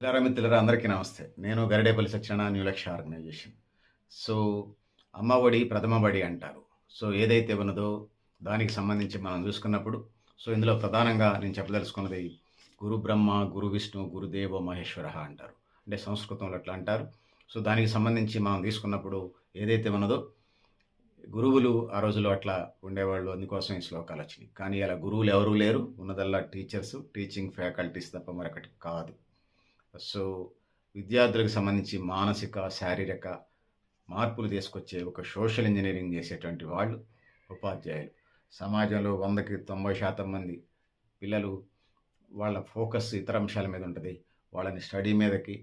మిత్రులారా అందరికీ నమస్తే. నేను Garidepalli Satyanarayana new Lakshya organisation. So, అమ్మ ఒడి, ప్రథమ బడి అంటారు. సో, ఏదైతే ఉన్నదో దానికి సంబంధించి మనం చూసుకున్నప్పుడు, ఇందులో ప్రధానంగా నేను చెప్పదలుచుకున్నది గురు బ్రహ్మ, గురు విష్ణు, గురుదేవో మహేశ్వరః అంటారు. అంటే సంస్కృతంలో అట్లా అంటారు. దానికి సంబంధించి మనం తీసుకున్నప్పుడు ఏదైతే ఉన్నదో గురువులు ఆ రోజుల్లో అట్లా ఉండేవాళ్ళు. అందుకోసం ఈ శ్లోకాలొచ్చినియి. కానీ ఇలా గురువులు ఎవరూ లేరు. ఉన్నదల్లా టీచర్సు, టీచింగ్ ఫ్యాకల్టీస్ తప్ప మరొకటి కాదు. సో, విద్యార్థులకు సంబంధించి మానసిక, శారీరక మార్పులు తీసుకొచ్చే ఒక సోషల్ ఇంజినీరింగ్ చేసేటువంటి వాళ్ళు ఉపాధ్యాయులు. సమాజంలో 100కి 90% మంది పిల్లలు వాళ్ళ ఫోకస్ ఇతర అంశాల మీద ఉంటది. వాళ్ళని స్టడీ మీదకి,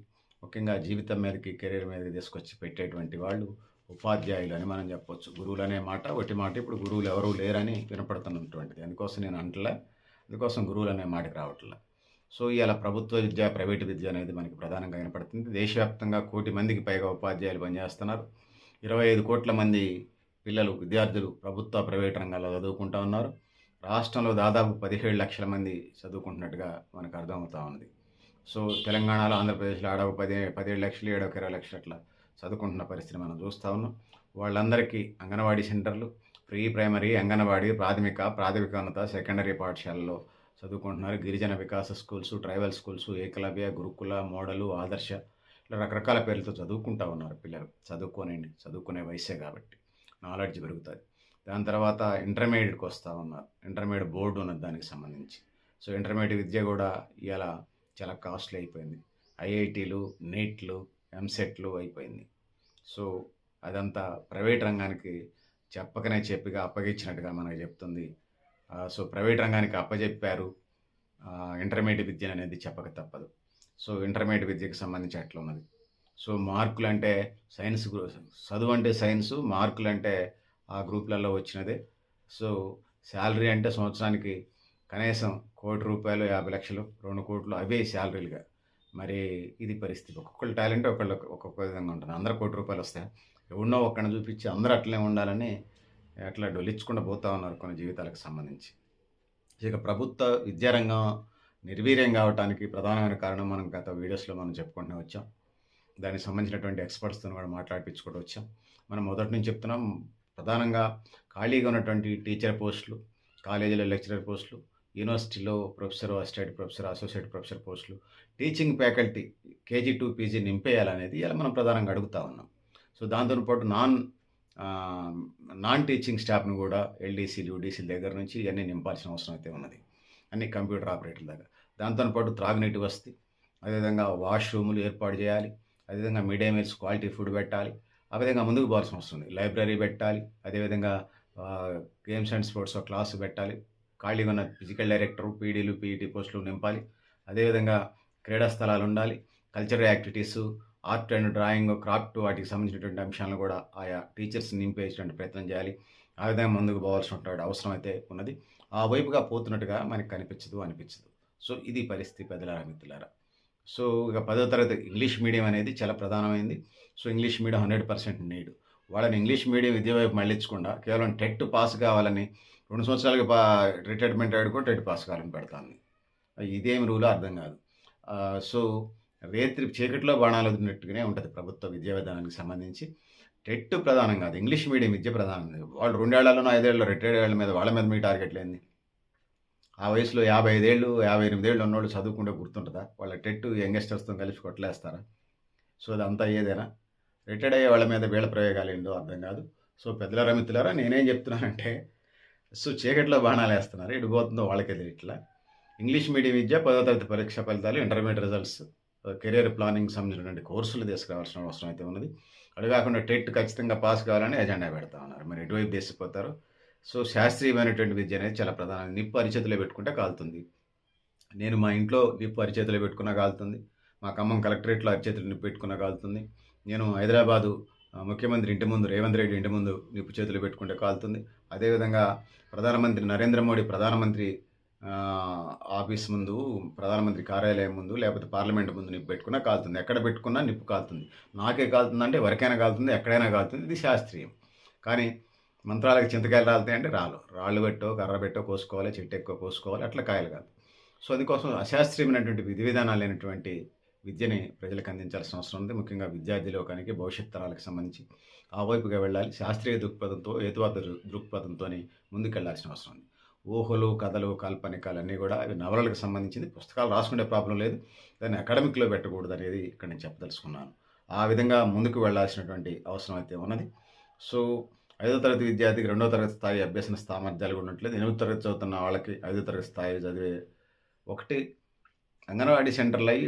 ముఖ్యంగా జీవితం మీదకి, కెరీర్ మీదకి తీసుకొచ్చి పెట్టేటువంటి వాళ్ళు ఉపాధ్యాయులు అని మనం చెప్పొచ్చు. గురువులనే మాట ఒట్టి మాట ఇప్పుడు గురువులు ఎవరూ లేరని వినపడుతున్నటువంటిది. అందుకోసం నేను అంటలే. అందుకోసం గురువులనే మాటకి రావట్లే. ఇయాల ప్రభుత్వ విద్య, ప్రైవేటు విద్య అనేది మనకి ప్రధానంగా వినపడుతుంది. దేశవ్యాప్తంగా 1,00,00,000 మందికి పైగా ఉపాధ్యాయులు పనిచేస్తున్నారు. 25 కోట్ల మంది పిల్లలు, విద్యార్థులు ప్రభుత్వ, ప్రైవేటు రంగాల్లో చదువుకుంటా ఉన్నారు. రాష్ట్రంలో దాదాపు 17 లక్షల మంది చదువుకుంటున్నట్టుగా మనకు అర్థమవుతా ఉన్నది. తెలంగాణలో, ఆంధ్రప్రదేశ్‌లో ఆడొక 17 లక్షలు, ఈడొక 20 లక్షలు అట్లా చదువుకుంటున్న పరిస్థితి మనం చూస్తా ఉన్నాం. వాళ్ళందరికీ అంగన్వాడీ సెంటర్లు, ప్రీ ప్రైమరీ, అంగన్వాడీ, ప్రాథమికోన్నత, సెకండరీ పాఠశాలలో చదువుకుంటున్నారు. గిరిజన వికాస స్కూల్సు, ట్రైబల్ స్కూల్సు, ఏకలవ్య, గురుకుల, మోడలు, ఆదర్శ ఇలా రకరకాల పేర్లతో చదువుకుంటా ఉన్నారు పిల్లలు. చదువుకునే వయసే కాబట్టి నాలెడ్జ్ పెరుగుతుంది. దాని తర్వాత ఇంటర్మీడియట్‌కి వస్తా ఉన్నారు. ఇంటర్మీడియట్ బోర్డు ఉన్నది దానికి సంబంధించి. ఇంటర్మీడియట్ విద్య కూడా ఇవాళ చాలా కాస్ట్లీ అయిపోయింది. ఐఐటీలు, నీట్లు, ఎంసెట్‌లు అయిపోయింది. అదంతా ప్రైవేట్ రంగానికి చెప్పకనే చెప్పిగా అప్పగించినట్టుగా మనకు చెప్తుంది. ప్రైవేట్ రంగానికి అప్పజెప్పారు ఇంటర్మీడియట్ విద్య అనేది చెప్పక తప్పదు. ఇంటర్మీడియట్ విద్యకు సంబంధించి అట్లా ఉన్నది. మార్కులంటే సైన్స్ చదువు అంటే సైన్సు, మార్కులంటే ఆ గ్రూప్‌లలో వచ్చినదే. శాలరీ అంటే సంవత్సరానికి కనీసం రూ. 1,00,00,000, 50,00,000, 2,00,00,000 అవే శాలరీలుగా. మరి ఇది పరిస్థితి. ఒక్కొక్కళ్ళ టాలెంట్ ఒక్కొక్క విధంగా ఉంటుంది. అందరూ రూ. 1,00,00,000 వస్తాయి. ఎవడినో ఒక్కడిని చూపించి అందరూ అట్లనే ఉండాలని అట్లా డొల్లించుకుంటూ పోతా ఉన్నారు కొన్ని జీవితాలకు సంబంధించి. ఇక ప్రభుత్వ విద్యారంగం నిర్వీర్యం కావటానికి ప్రధానమైన కారణం మనం గత వీడియోస్‌లో మనం చెప్పుకుంటూనే వచ్చాం. దానికి సంబంధించినటువంటి ఎక్స్‌పర్ట్స్‌తోని కూడా మాట్లాడిపించుకుంటూ వచ్చాం. మనం మొదటి నుంచి చెప్తున్నాం. ప్రధానంగా ఖాళీగా ఉన్నటువంటి టీచర్ పోస్టులు, కాలేజీలో లెక్చరర్ పోస్టులు, యూనివర్సిటీలో professor, assistant professor, associate professor పోస్టులు, teaching faculty KG to PG నింపేయాలనేది ఇలా మనం ప్రధానంగా అడుగుతా ఉన్నాం. దాంతో పాటు నాన్ టీచింగ్ స్టాఫ్‌ని కూడా ఎల్‌డీసీలు, యూడీసీల దగ్గర నుంచి ఇవన్నీ నింపాల్సిన అవసరం అయితే ఉన్నది. అన్ని కంప్యూటర్ ఆపరేటర్ల దగ్గర. దాంతో పాటు త్రాగునీటి వసతి, అదేవిధంగా వాష్‌రూములు ఏర్పాటు చేయాలి. అదేవిధంగా mid day meals quality food పెట్టాలి. ఆ విధంగా ముందుకు పోవాల్సిన అవసరం ఉంది. లైబ్రరీ పెట్టాలి. అదేవిధంగా గేమ్స్ అండ్ స్పోర్ట్స్ క్లాస్ పెట్టాలి. ఖాళీగా ఉన్న ఫిజికల్ డైరెక్టర్, పీడీలు, పీఈటీ పోస్టులు నింపాలి. అదేవిధంగా క్రీడా స్థలాలు ఉండాలి. Cultural activities, art and drawing, craft వాటికి సంబంధించినటువంటి అంశాలను కూడా ఆయా టీచర్స్ నింపేటువంటి ప్రయత్నం చేయాలి. ఆ విధంగా ముందుకు పోవాల్సినటువంటి అవసరం అయితే ఉన్నది. ఆ వైపుగా పోతున్నట్టుగా మనకు అనిపించదు. ఇది పరిస్థితి పెద్దలారా, మిత్రులారా. ఇక 10వ తరగతి ఇంగ్లీష్ మీడియం అనేది చాలా ప్రధానమైంది. English medium 100% need. వాళ్ళని ఇంగ్లీష్ మీడియం విద్య వైపు మళ్ళించకుండా కేవలం టెట్ పాస్ కావాలని 2 సంవత్సరాలకి రిటైర్మెంట్ ఆడుకో టెట్ పాస్ కావాలని పెడతాంది. ఇదేమి రూలో అర్థం కాదు. రేత్రి చీకటిలో బాణాలు వదిలినట్టుగానే ఉంటుంది ప్రభుత్వ విద్యా విధానానికి సంబంధించి. టెట్ ప్రధానం కాదు, ఇంగ్లీష్ మీడియం విద్య ప్రధానం. వాళ్ళు 2 ఏళ్లలోనో 5 ఏళ్ళలో రిటైర్డ్ అయ్యే వాళ్ళ మీద మీ టార్గెట్లు ఏంది? ఆ వయసులో 55 ఏళ్ళు, 58 ఏళ్ళు ఉన్నోళ్ళు చదువుకుంటే గుర్తుంటుందా? వాళ్ళ టెట్ యంగస్టర్స్‌తో కలిసి కొట్టలేస్తారా? అదంతా అయ్యేదేనా? రిటైర్డ్ అయ్యే వాళ్ళ మీద వీళ్ళ ప్రయోగాలు ఏంటో అర్థం కాదు. పెద్దలారా, మిత్రులారా, నేనేం చెప్తున్నానంటే చీకటిలో బాణాలు వేస్తున్నారు. ఎటు పోతుందో వాళ్ళకే తెలియట్లా. ఇంగ్లీష్ మీడియం విద్య, 10వ తరగతి పరీక్ష ఫలితాలు, ఇంటర్మీడియట్ రిజల్ట్స్, కెరియర్ ప్లానింగ్ సంబంధించినటువంటి కోర్సులు తీసుకురావాల్సిన అవసరం అయితే ఉన్నది. అది కాకుండా టెట్ ఖచ్చితంగా పాస్ కావాలని ఎజెండా పెడతా ఉన్నారు. మరి ఎటువైపు తీసుకుపోతారు? శాస్త్రీయమైనటువంటి విద్య అనేది చాలా ప్రధానం. నిప్పు అరిచేతిలో పెట్టుకుంటే కాలుతుంది. నేను మా ఇంట్లో నిప్పు అరిచేతిలో పెట్టుకున్నా కాలుతుంది. మా ఖమ్మం కలెక్టరేట్లో అరిచేతులు నిప్పు పెట్టుకున్నా కాలుతుంది. నేను హైదరాబాదు ముఖ్యమంత్రి ఇంటి ముందు, రేవంత్ రెడ్డి ఇంటి ముందు నిప్పు చేతులు పెట్టుకుంటే కాలుతుంది. అదేవిధంగా ప్రధానమంత్రి నరేంద్ర మోడీ ప్రధానమంత్రి ఆఫీస్ ముందు, ప్రధానమంత్రి కార్యాలయం ముందు, లేకపోతే పార్లమెంట్ ముందు నిప్పు పెట్టుకున్నా కాలుతుంది. ఎక్కడ పెట్టుకున్నా నిప్పు కాలుతుంది. నాకే కాలుతుందంటే ఎవరికైనా కాలుతుంది, ఎక్కడైనా కాలుతుంది. ఇది శాస్త్రీయం. కానీ మంత్రాలకు చింతకాయలు రాలుతాయంటే రాళ్ళు పెట్టో, కర్ర పెట్టో కోసుకోవాలి, చెట్టు ఎక్కువ కోసుకోవాలి, అట్లా కాయలు కాదు. అందుకోసం అశాస్త్రీయమైనటువంటి విధి విధానాలు లేనటువంటి విద్యని ప్రజలకు అందించాల్సిన అవసరం ఉంది. ముఖ్యంగా విద్యార్థి లోకానికి, భవిష్యత్ తరాలకు సంబంధించి ఆ వైపుగా వెళ్ళాలి. శాస్త్రీయ దృక్పథంతో, హేతువాద దృక్పథంతోని ముందుకెళ్లాల్సిన అవసరం ఉంది. ఊహలు, కథలు, కాల్పనికాలన్నీ గూడా అవి నవలలకు సంబంధించింది. పుస్తకాలు రాసుకునే ప్రాబ్లమ్ లేదు. దాన్ని అకాడమిక్‌లో పెట్టకూడదనేది ఇక్కడ నేను చెప్పదలుచుకున్నాను. ఆ విధంగా ముందుకు వెళ్ళాల్సినటువంటి అవసరం అయితే ఉన్నది. సో, 5వ తరగతి విద్యార్థికి 2వ తరగతి స్థాయి అభ్యసన సామర్థ్యాలు కూడా ఉండట్లేదు. 8వ తరగతి చదువుతున్న వాళ్ళకి 5వ తరగతి స్థాయి చదివే ఒకటి అంగన్వాడీ సెంటర్‌లయి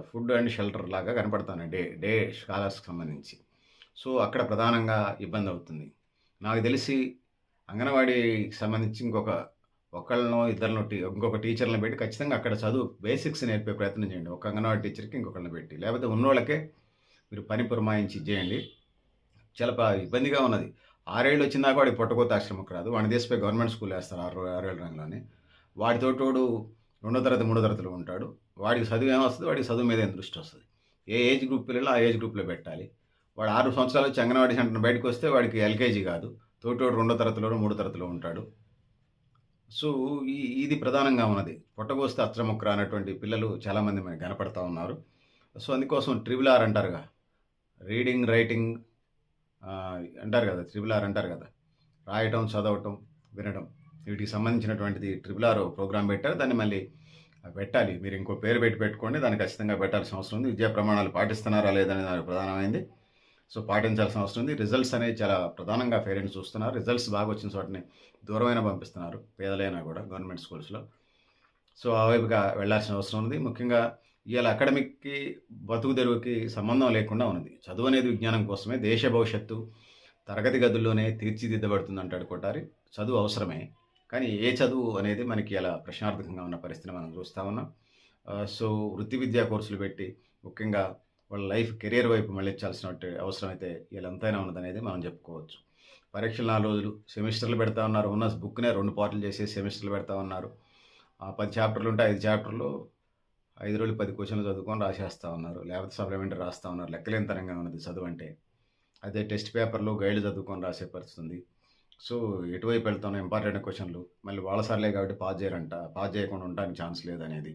ఫుడ్ అండ్ షెల్టర్ లాగా కనపడతాన్నాయి. డే స్కాలర్స్‌కి సంబంధించి. సో, అక్కడ ప్రధానంగా ఇబ్బందవుతుంది. నాకు తెలిసి అంగన్వాడీకి సంబంధించి ఒకళ్ళనో, ఇద్దరినో ఇంకొక టీచర్‌లని పెట్టి ఖచ్చితంగా అక్కడ చదువు బేసిక్స్ నేర్పే ప్రయత్నం చేయండి. ఒక అంగన్వాడీ టీచర్‌కి ఇంకొకళ్ళని పెట్టి. లేకపోతే ఉన్నోళ్ళకే మీరు పని పురమాయించి ఇచ్చేయండి. చాలా ఇబ్బందిగా ఉన్నది. 6 ఏళ్ళు వచ్చిందాకా వాడికి పుట్టగొత్త ఆశ్రమంకి రాదు. వాడిని తీసిపోయి గవర్నమెంట్ స్కూల్‌లో ఏస్తారు 6 ఏళ్ల రంగానే. వాడితోటోడు 2వ తరగతి, 3వ తరగతిలో ఉంటాడు. వాడికి చదువు ఏమొస్తది? వాడికి చదువు మీదే దృష్టి వస్తది. ఏ ఏజ్ గ్రూప్ పిల్లలు ఆ ఏజ్ గ్రూప్‌లో పెట్టాలి. వాడు 6 సంవత్సరాలు వచ్చి అంగన్వాడీ సెంటర్ బయటకొస్తే వాడికి ఎల్‌కేజీ కాదు. తోటోడు 2వ తరగతిలోనో, 3వ తరగతిలో ఉంటాడు. సో, ఇది ప్రధానంగా ఉన్నది. పుట్టగొస్తే అచ్చముక్క రానటువంటి పిల్లలు చాలామంది మనకు కనపడతా ఉన్నారు. సో, అందుకోసం ట్రిపుల్ ఆర్ అంటారుగా. రీడింగ్, రైటింగ్ అంటారు కదా! ట్రిపుల్ ఆర్ అంటారు కదా! రాయటం, చదవటం, వినడం వీటికి సంబంధించినటువంటిది ట్రిపుల్ ఆర్ ప్రోగ్రామ్ పెట్టారు. దాన్ని మళ్ళీ పెట్టాలి. మీరు ఇంకో పేరు పెట్టుకోండి. దాన్ని ఖచ్చితంగా పెట్టాల్సిన అవసరం ఉంది. విద్యా ప్రమాణాలు పాటిస్తున్నారా లేదనేది దానికి ప్రధానమైంది. సో, పాటించాల్సిన అవసరం ఉంది. రిజల్ట్స్ అనేవి చాలా ప్రధానంగా పేరెంట్స్ చూస్తున్నారు. రిజల్ట్స్ బాగా వచ్చిన చోటని దూరమైనా పంపిస్తున్నారు. పేదలైనా కూడా గవర్నమెంట్ స్కూల్స్‌లో. సో, ఆ వైపుగా వెళ్ళాల్సిన అవసరం ఉంది. ముఖ్యంగా ఇయాల అకాడమిక్‌కి, బతుకు తెరువుకి సంబంధం లేకుండా ఉన్నది. చదువు అనేది విజ్ఞానం కోసమే. దేశ భవిష్యత్తు తరగతి గదుల్లోనే తీర్చిదిద్దబడుతుందంటాడు కొఠారి. చదువు అవసరమే. కానీ ఏ చదువు అనేది మనకి ఇలా ప్రశ్నార్థకంగా ఉన్న పరిస్థితిని మనం చూస్తా ఉన్నాం. సో, వృత్తి విద్యా కోర్సులు పెట్టి ముఖ్యంగా వాళ్ళ కెరియర్ వైపు మళ్ళించాల్సినటువంటి అవసరం అయితే ఇలా ఎంతైనా ఉన్నదనేది మనం చెప్పుకోవచ్చు. పరీక్షలు 4 రోజులు, సెమిస్టర్‌లు పెడతా ఉన్నారు. ఉన్న బుక్‌నే 2 పార్ట్‌లు చేసి సెమిస్టర్‌లు పెడతా ఉన్నారు. 10 చాప్టర్‌లు ఉంటే 5 చాప్టర్‌లు 5 రోజులు 10 క్వెషన్‌లు చదువుకొని రాసేస్తా ఉన్నారు. లేకపోతే సప్లిమెంటరీ రాస్తా ఉన్నారు. లెక్కలేనితనంగా ఉన్నది చదువంటే. అదే టెస్ట్ పేపర్‌లు, గైడ్‌లు చదువుకొని రాసే పరిస్థితి ఉంది. సో, ఎటువైపు వెళ్తున్నాం ఇంపార్టెంట్ క్వెషన్‌లు. మళ్ళీ వాళ్ళ సార్లే కాబట్టి పాస్ చేయరంట. పాస్ చేయకుండా ఉండడానికి ఛాన్స్ లేదనేది.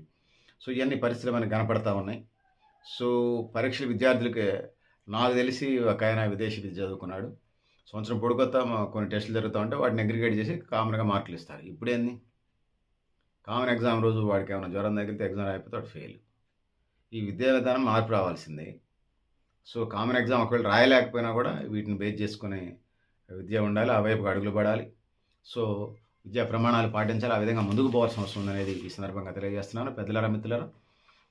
సో, ఇయన్నీ పరిస్థితులు మనకు కనపడతా ఉన్నాయి. సో, పరీక్షలు విద్యార్థులకి నాకు తెలిసి ఒకాయన విదేశీ విద్య చదువుకున్నాడు. సంవత్సరం పొడుగుతా కొన్ని టెస్టులు జరుగుతా ఉంటే వాటిని అగ్రిగేట్ చేసి కామన్‌గా మార్కులు ఇస్తారు. ఇప్పుడేంది? కామన్ ఎగ్జామ్ రోజు వాడికేమైనా జ్వరం తగిలితే ఎగ్జామ్ రాయకపోతే వాడు ఫెయిల్. ఈ విద్యా విధానం మార్పు రావాల్సిందే. సో, కామన్ ఎగ్జామ్ ఒకవేళ రాయలేకపోయినా కూడా వీటిని బేస్ చేసుకొని విద్య ఉండాలి. ఆ వైపుకి అడుగులు పడాలి. సో, విద్యా ప్రమాణాలు పాటించాలి. ఆ విధంగా ముందుకు పోవాల్సిన అవసరం ఉందనేది ఈ సందర్భంగా తెలియజేస్తున్నాను. పెద్దలారా, మిత్రులారా,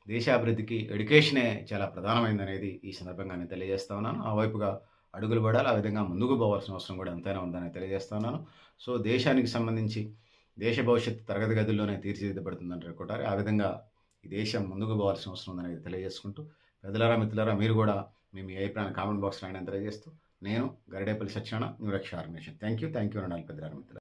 దేశాభివృద్ధికి ఎడ్యుకేషనే చాలా ప్రధానమైందనేది ఈ సందర్భంగా నేను తెలియజేస్తా ఉన్నాను. ఆ వైపుగా అడుగులు పడాలి. ఆ విధంగా ముందుకు పోవాల్సిన అవసరం కూడా ఎంతైనా ఉందని తెలియజేస్తా ఉన్నాను. సో, దేశానికి సంబంధించి దేశ భవిష్యత్తు తరగతి గదుల్లోనే తీర్చిదిద్దబడుతుందంటారు కొఠారి. ఆ విధంగా ఈ దేశం ముందుకు పోవాల్సిన అవసరం ఉందనేది తెలియజేసుకుంటూ, పెద్దలారా, మిత్రులారా, మీరు కూడా మీ అభిప్రాయాన్ని కామెంట్ బాక్స్‌లో రాయండి అని తెలియజేస్తూ, నేను Garidepalli Satyanarayana, new Lakshya organisation. Thank you. Thank you అనాలి పెద్దలారా, మిత్రులారా.